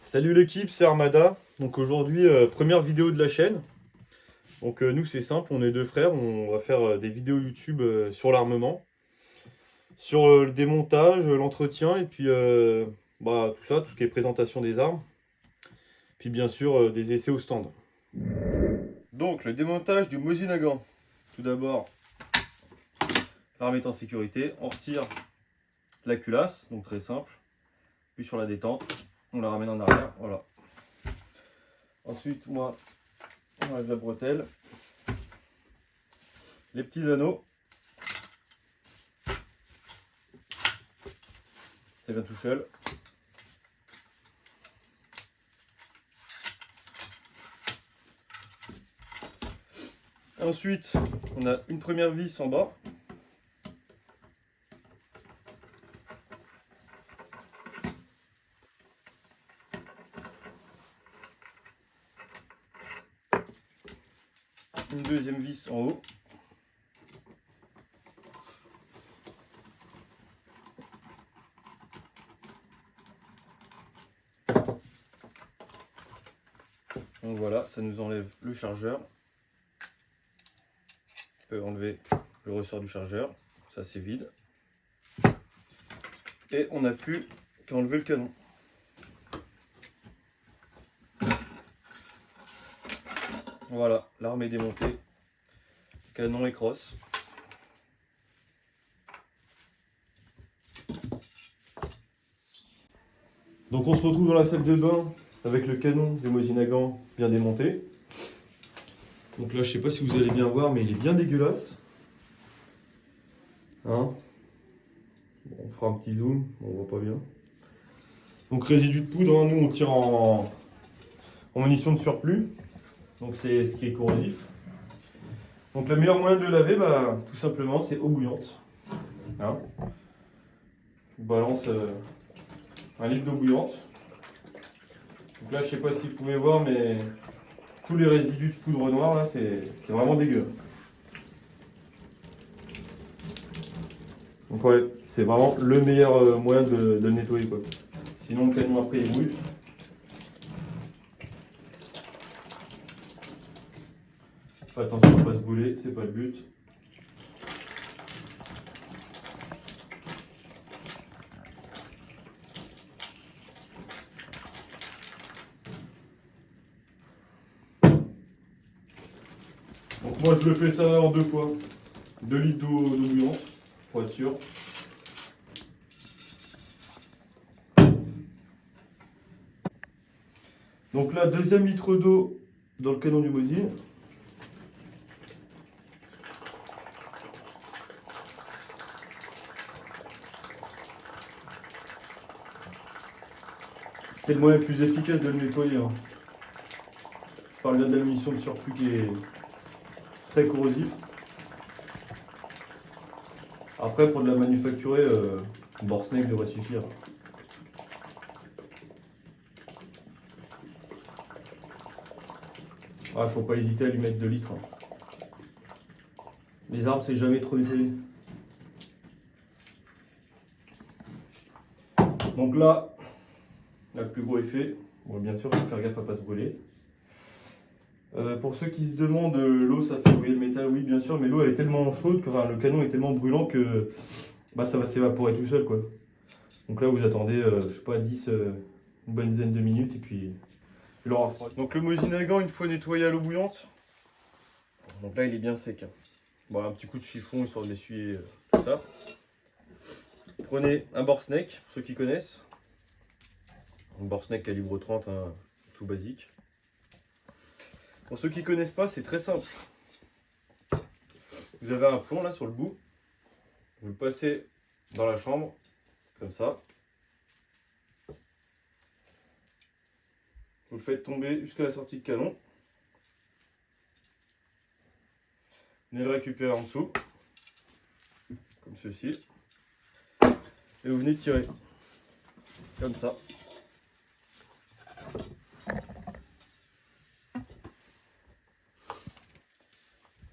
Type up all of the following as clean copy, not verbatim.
Salut l'équipe, c'est Armada. Donc aujourd'hui, première vidéo de la chaîne. Donc nous c'est simple, on est deux frères, on va faire des vidéos YouTube sur l'armement, sur le démontage, l'entretien et puis tout ça, tout ce qui est présentation des armes. Puis bien sûr des essais au stand. Donc le démontage du Mosin Nagant. Tout d'abord, l'arme est en sécurité, on retire la culasse, donc très simple. Puis sur la détente, on la ramène en arrière, voilà. Ensuite, moi, on enlève la bretelle. Les petits anneaux. Ça vient tout seul. Ensuite, on a une première vis en bas. Une deuxième vis en haut. Donc voilà, ça nous enlève le chargeur. On peut enlever le ressort du chargeur, ça c'est vide. Et on n'a plus qu'à enlever le canon. Voilà, l'arme est démontée. Canon et crosse. Donc on se retrouve dans la salle de bain avec le canon du Mosin Nagant bien démonté. Donc là je sais pas si vous allez bien voir mais il est bien dégueulasse. Hein, bon, on fera un petit zoom, on voit pas bien. Donc résidu de poudre, hein, nous on tire en munition de surplus. Donc c'est ce qui est corrosif. Donc le meilleur moyen de le laver, tout simplement c'est eau bouillante. Hein, je vous balance un litre d'eau bouillante. Donc là je sais pas si vous pouvez voir mais tous les résidus de poudre noire là c'est vraiment dégueu. Donc ouais, c'est vraiment le meilleur moyen de le nettoyer quoi. Sinon le canon après il brûle. Fais attention à ne pas se brûler, c'est pas le but. Donc moi je le fais ça en deux fois. 2 litres d'eau bouillante, pour être sûr. Donc là, deuxième litre d'eau dans le canon du Mosin. C'est le moyen le plus efficace de le nettoyer. Hein. Je parle bien de la munition de surplus qui est très corrosive. Après, pour de la manufacturer, une Borsnec devrait suffire. Ah, faut pas hésiter à lui mettre 2 litres. Hein. Les armes, c'est jamais trop nettoyé. Donc là, le plus gros effet. Bon, bien sûr, il faut faire gaffe à ne pas se brûler. Pour ceux qui se demandent, l'eau ça fait brûler le métal, oui bien sûr, mais l'eau elle est tellement chaude que le canon est tellement brûlant que ça va s'évaporer tout seul quoi. Donc là vous attendez, je sais pas, 10, une bonne dizaine de minutes et puis il aura froid. Donc le Mosin Nagant une fois nettoyé à l'eau bouillante, donc là il est bien sec. Hein. Bon, un petit coup de chiffon histoire de l'essuyer tout ça. Prenez un Borsnec, pour ceux qui connaissent. Un Borsnec calibre 30, hein, tout basique. Pour ceux qui ne connaissent pas, c'est très simple. Vous avez un plomb là sur le bout. Vous le passez dans la chambre, comme ça. Vous le faites tomber jusqu'à la sortie de canon. Vous venez le récupérer en dessous, comme ceci. Et vous venez tirer, comme ça.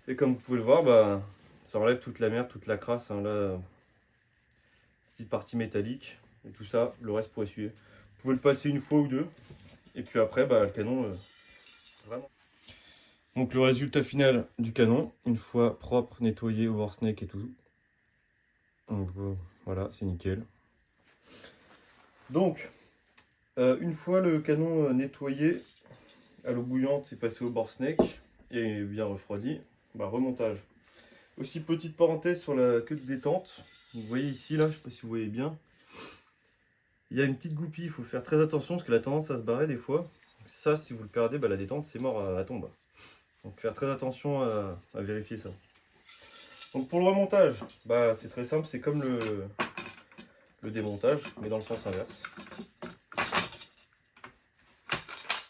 Et comme vous pouvez le voir, ça enlève toute la merde, toute la crasse. Hein, là, petite partie métallique et tout ça, le reste pour essuyer. Vous pouvez le passer une fois ou deux. Et puis après, bah, le canon, vraiment. Donc le résultat final du canon, une fois propre, nettoyé, oversnake et tout. Donc voilà, c'est nickel. Donc, une fois le canon nettoyé à l'eau bouillante et passé au oversnake et bien refroidi, bah, remontage. Aussi petite parenthèse sur la queue de détente. Vous voyez ici, là, je ne sais pas si vous voyez bien. Il y a une petite goupille, il faut faire très attention parce qu'elle a tendance à se barrer des fois. Ça, si vous le perdez, bah, la détente, c'est mort, elle tombe. Donc faire très attention à vérifier ça. Donc pour le remontage, bah, c'est très simple, c'est comme le démontage, mais dans le sens inverse.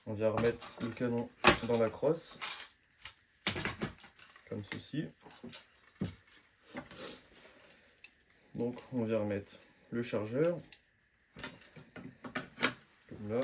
On vient remettre le canon dans la crosse, comme ceci. Donc on vient remettre le chargeur, comme là.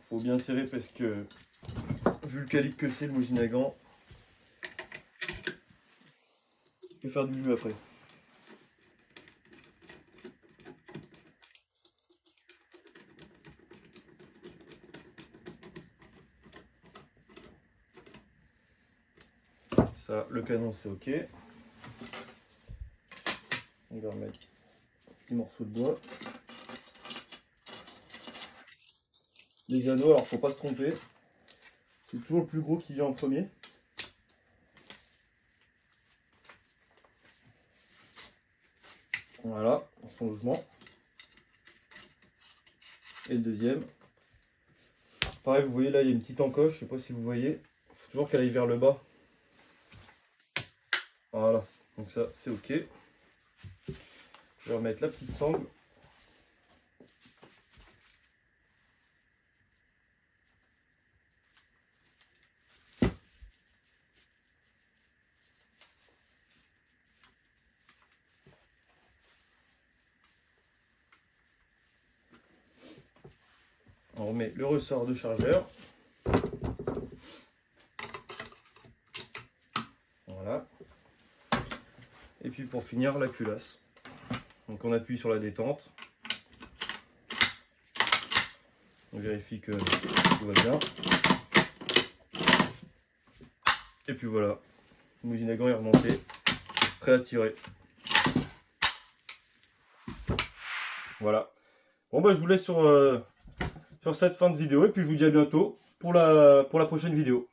Faut bien serrer parce que, vu le calibre que c'est, le Mosin Nagant, il peut faire du jus après. Ça, le canon, c'est ok. On va remettre un petit morceau de bois. Les anneaux, alors faut pas se tromper. C'est toujours le plus gros qui vient en premier. Voilà, dans son logement. Et le deuxième. Pareil, vous voyez là, il y a une petite encoche, je sais pas si vous voyez. Il faut toujours qu'elle aille vers le bas. Voilà, donc ça, c'est ok. Je vais remettre la petite sangle. On remet le ressort de chargeur. Voilà. Et puis pour finir, la culasse. Donc on appuie sur la détente. On vérifie que tout va bien. Et puis voilà, le Mosin Nagant est remonté, prêt à tirer. Voilà. Bon bah je vous laisse sur cette fin de vidéo et puis je vous dis à bientôt pour la prochaine vidéo.